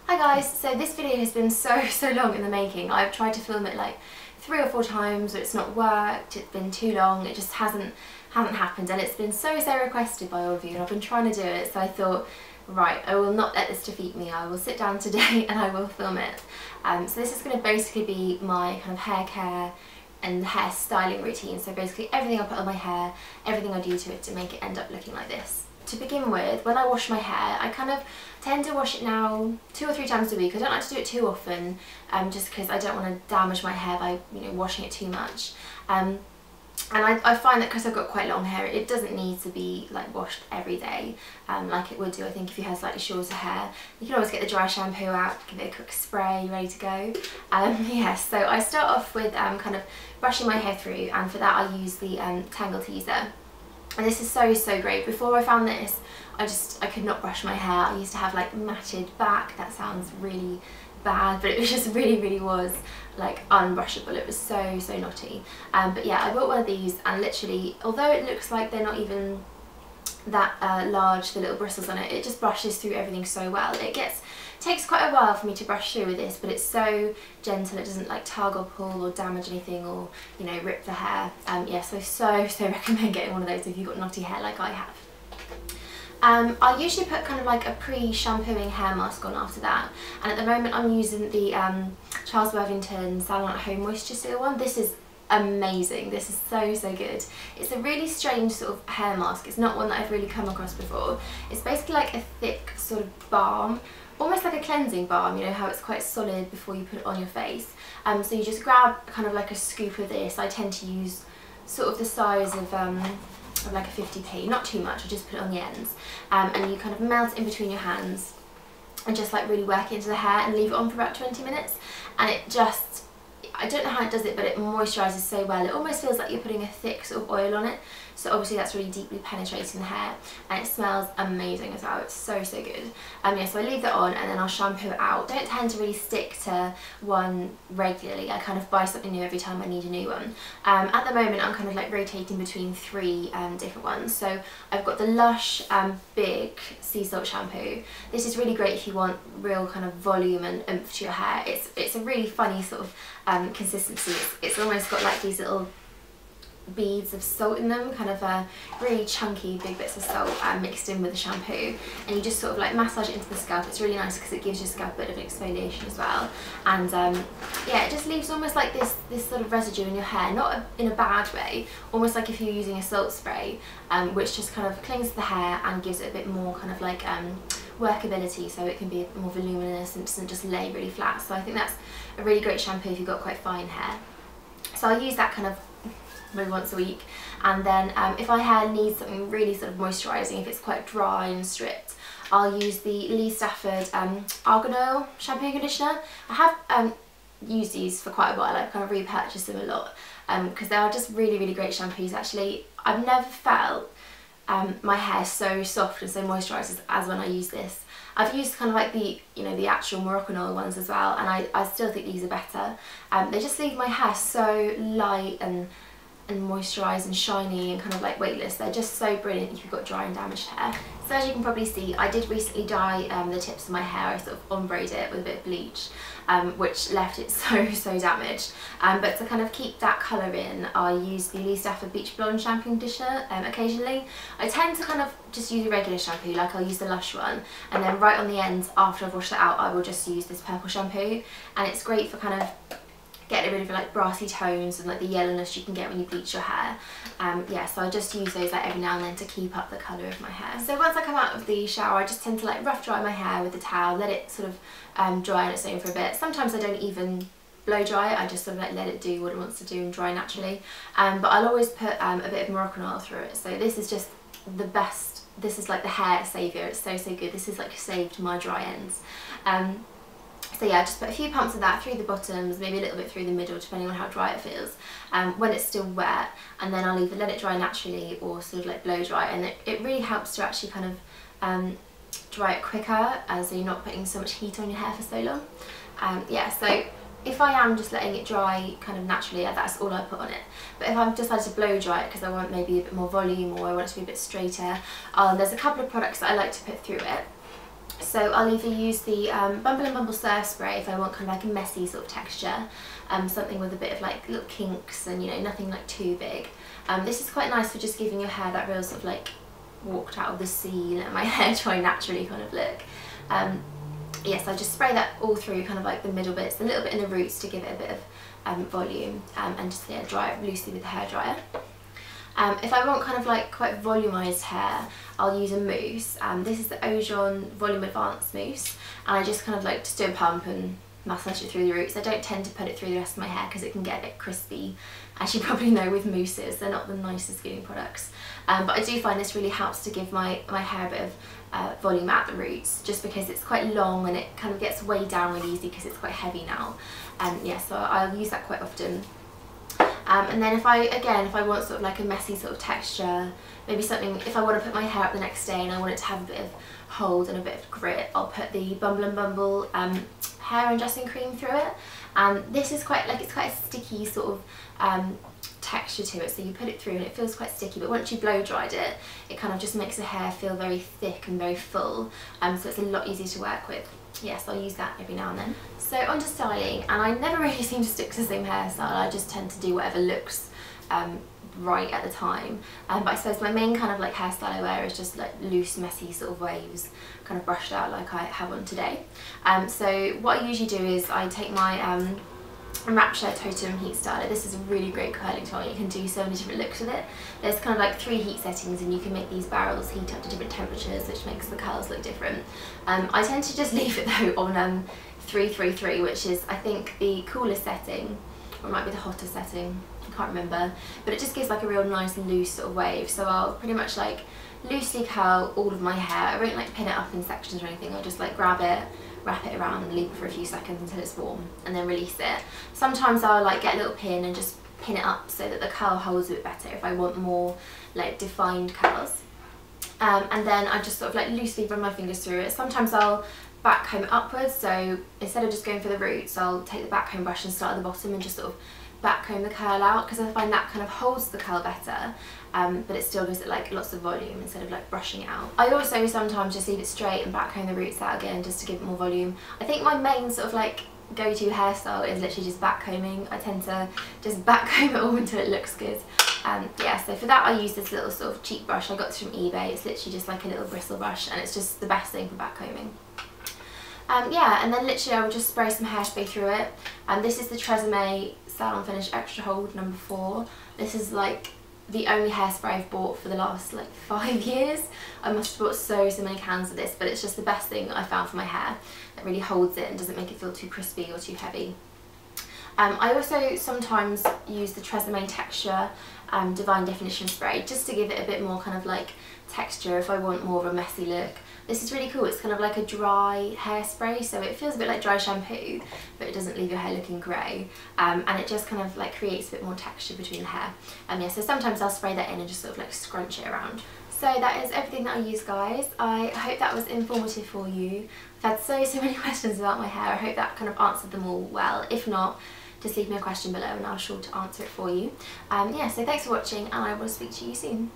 Hi guys, so this video has been so long in the making. I've tried to film it like 3 or 4 times, but it's not worked, it's been too long, it just hasn't happened, and it's been so requested by all of you, and I've been trying to do it, so I thought, right, I will not let this defeat me. I will sit down today and I will film it. So this is going to basically be my kind of hair care and hair styling routine, so basically everything I put on my hair, everything I do to it to make it end up looking like this. To begin with, when I wash my hair, I kind of tend to wash it now 2 or 3 times a week. I don't like to do it too often, just because I don't want to damage my hair by washing it too much. And I find that because I've got quite long hair, it doesn't need to be like washed every day like it would do, I think, if you had slightly shorter hair. You can always get the dry shampoo out, give it a quick spray, ready to go. Yes, so I start off with kind of brushing my hair through, and for that I use the Tangle Teaser. And this is so great. Before I found this, I could not brush my hair. I used to have like matted back. That sounds really bad, but it was just really was like unbrushable. It was so knotty. But yeah, I bought one of these, and literally, although it looks like they're not even that large, the little bristles on it, it just brushes through everything so well. It takes quite a while for me to brush through with this, but it's so gentle, it doesn't like tug or pull or damage anything or rip the hair. Yeah, so recommend getting one of those if you've got knotty hair like I have. I usually put kind of like a pre-shampooing hair mask on after that, and at the moment I'm using the Charles Worthington Salon at Home Moisture Seal one. This is amazing. This is so good. It's a really strange sort of hair mask. It's not one that I've really come across before. It's basically like a thick sort of balm, almost like a cleansing balm, you know how it's quite solid before you put it on your face. So you just grab kind of like a scoop of this. I tend to use sort of the size of like a 50p, not too much, I just put it on the ends, and you kind of melt it in between your hands and just like really work it into the hair and leave it on for about 20 minutes, and it just, I don't know how it does it, but it moisturises so well. It almost feels like you're putting a thick sort of oil on it, so obviously that's really deeply penetrating the hair, and it smells amazing as well. It's so good. Yeah, so I leave that on and then I'll shampoo it out. Don't tend to really stick to one regularly. I kind of buy something new every time I need a new one. At the moment I'm kind of like rotating between 3 different ones. So I've got the Lush Big Sea Salt Shampoo. This is really great if you want real kind of volume and oomph to your hair. It's a really funny sort of consistency. It's almost got like these little beads of salt in them, kind of really chunky big bits of salt mixed in with the shampoo, and you just sort of like massage it into the scalp. It's really nice because it gives your scalp a bit of exfoliation as well, and yeah, it just leaves almost like this sort of residue in your hair, not in a bad way, almost like if you're using a salt spray, which just kind of clings to the hair and gives it a bit more kind of like workability, so it can be a bit more voluminous and doesn't just lay really flat. So I think that's a really great shampoo if you've got quite fine hair. So I'll use that kind of maybe once a week, and then if my hair needs something really sort of moisturising, if it's quite dry and stripped, I'll use the Lee Stafford Argan Oil shampoo and conditioner. I have used these for quite a while. I've kind of repurchased them a lot because they are just really great shampoos. Actually, I've never felt my hair so soft and so moisturised as when I use this. I've used kind of like the the actual Moroccan oil ones as well, and I still think these are better. They just leave my hair so light and moisturised and shiny and kind of like weightless. They're just so brilliant if you've got dry and damaged hair. So as you can probably see, I did recently dye the tips of my hair. I sort of ombrayed it with a bit of bleach, which left it so damaged. But to kind of keep that colour in, I use the Lee Stafford Beach Blonde shampoo and conditioner occasionally. I tend to kind of just use a regular shampoo, like I'll use the Lush one, and then right on the end, after I've washed that out, I will just use this purple shampoo, and it's great for kind of getting rid of like brassy tones and like the yellowness you can get when you bleach your hair. Yeah, so I just use those like every now and then to keep up the colour of my hair. So once I come out of the shower, I just tend to like rough dry my hair with a towel, let it sort of dry on its own for a bit. Sometimes I don't even blow dry it, I just sort of like let it do what it wants to do and dry naturally. But I'll always put a bit of Moroccan oil through it. So this is just the best. This is like the hair saviour. It's so good. This is like saved my dry ends. So yeah, just put a few pumps of that through the bottoms, maybe a little bit through the middle, depending on how dry it feels, when it's still wet, and then I'll either let it dry naturally or sort of like blow dry, and it really helps to actually kind of dry it quicker, so you're not putting so much heat on your hair for so long. Yeah, so if I am just letting it dry kind of naturally, that's all I put on it. But if I've decided to blow dry it because I want maybe a bit more volume or I want it to be a bit straighter, there's a couple of products that I like to put through it. So I'll either use the Bumble and Bumble Surf Spray if I want kind of like a messy sort of texture, something with a bit of like little kinks and, you know, nothing like too big. This is quite nice for just giving your hair that real sort of like walked out of the sea, let my hair dry naturally kind of look. Yes, I just spray that all through kind of like the middle bits, a little bit in the roots to give it a bit of volume, and just dry it loosely with the hairdryer. If I want kind of like quite volumised hair, I'll use a mousse. This is the Ojon Volume Advanced Mousse, and I just kind of like just do a pump and massage it through the roots. I don't tend to put it through the rest of my hair because it can get a bit crispy. As you probably know with mousses, they're not the nicest feeling products. But I do find this really helps to give my hair a bit of volume at the roots, just because it's quite long and it kind of gets weighed down really easy because it's quite heavy now. Yeah, so I'll use that quite often. And then if I want sort of like a messy sort of texture, maybe something, if I want to put my hair up the next day and I want it to have a bit of hold and a bit of grit, I'll put the Bumble and Bumble hair undressing cream through it. And this is quite, like, it's quite a sticky sort of texture to it, so you put it through and it feels quite sticky, but once you blow dried it, it kind of just makes the hair feel very thick and very full, so it's a lot easier to work with. Yes, I'll use that every now and then. So onto styling, and I never really seem to stick to the same hairstyle. I just tend to do whatever looks right at the time. But I suppose my main kind of like hairstyle I wear is just like loose, messy sort of waves, kind of brushed out like I have on today. So what I usually do is I take my Rapture Totem Heat Styler. This is a really great curling tool. You can do so many different looks with it. There's kind of like 3 heat settings, and you can make these barrels heat up to different temperatures, which makes the curls look different. I tend to just leave it though on 333, which is I think the coolest setting, or it might be the hottest setting, I can't remember, but it just gives like a real nice loose sort of wave. So I'll pretty much like loosely curl all of my hair. I won't like pin it up in sections or anything. I'll just like grab it, wrap it around and leave it for a few seconds until it's warm, and then release it. Sometimes I'll like get a little pin and just pin it up so that the curl holds a bit better if I want more like defined curls. And then I just sort of like loosely run my fingers through it. Sometimes I'll back comb it upwards, so instead of just going for the roots, I'll take the back comb brush and start at the bottom and just sort of back comb the curl out, because I find that kind of holds the curl better, but it still gives it like lots of volume instead of like brushing it out. I also sometimes just leave it straight and back comb the roots out again just to give it more volume. I think my main sort of like go-to hairstyle is literally just back combing. I tend to just back comb it all until it looks good. Yeah, so for that I use this little sort of cheap brush. I got this from eBay. It's literally just like a little bristle brush, and it's just the best thing for back combing. Yeah, and then literally I will just spray some hairspray through it. This is the Tresemme Salon Finish Extra Hold number 4. This is like the only hairspray I've bought for the last like 5 years. I must have bought so many cans of this, but it's just the best thing I found for my hair. It really holds it and doesn't make it feel too crispy or too heavy. I also sometimes use the Tresemme Texture Divine Definition Spray just to give it a bit more kind of like texture if I want more of a messy look. This is really cool. It's kind of like a dry hairspray, so it feels a bit like dry shampoo, but it doesn't leave your hair looking grey, and it just kind of like creates a bit more texture between the hair. Yeah, so sometimes I'll spray that in and just sort of like scrunch it around. So that is everything that I use, guys. I hope that was informative for you. I've had so many questions about my hair. I hope that kind of answered them all well. If not, just leave me a question below and I'll be sure to answer it for you. Yeah, so thanks for watching, and I will speak to you soon.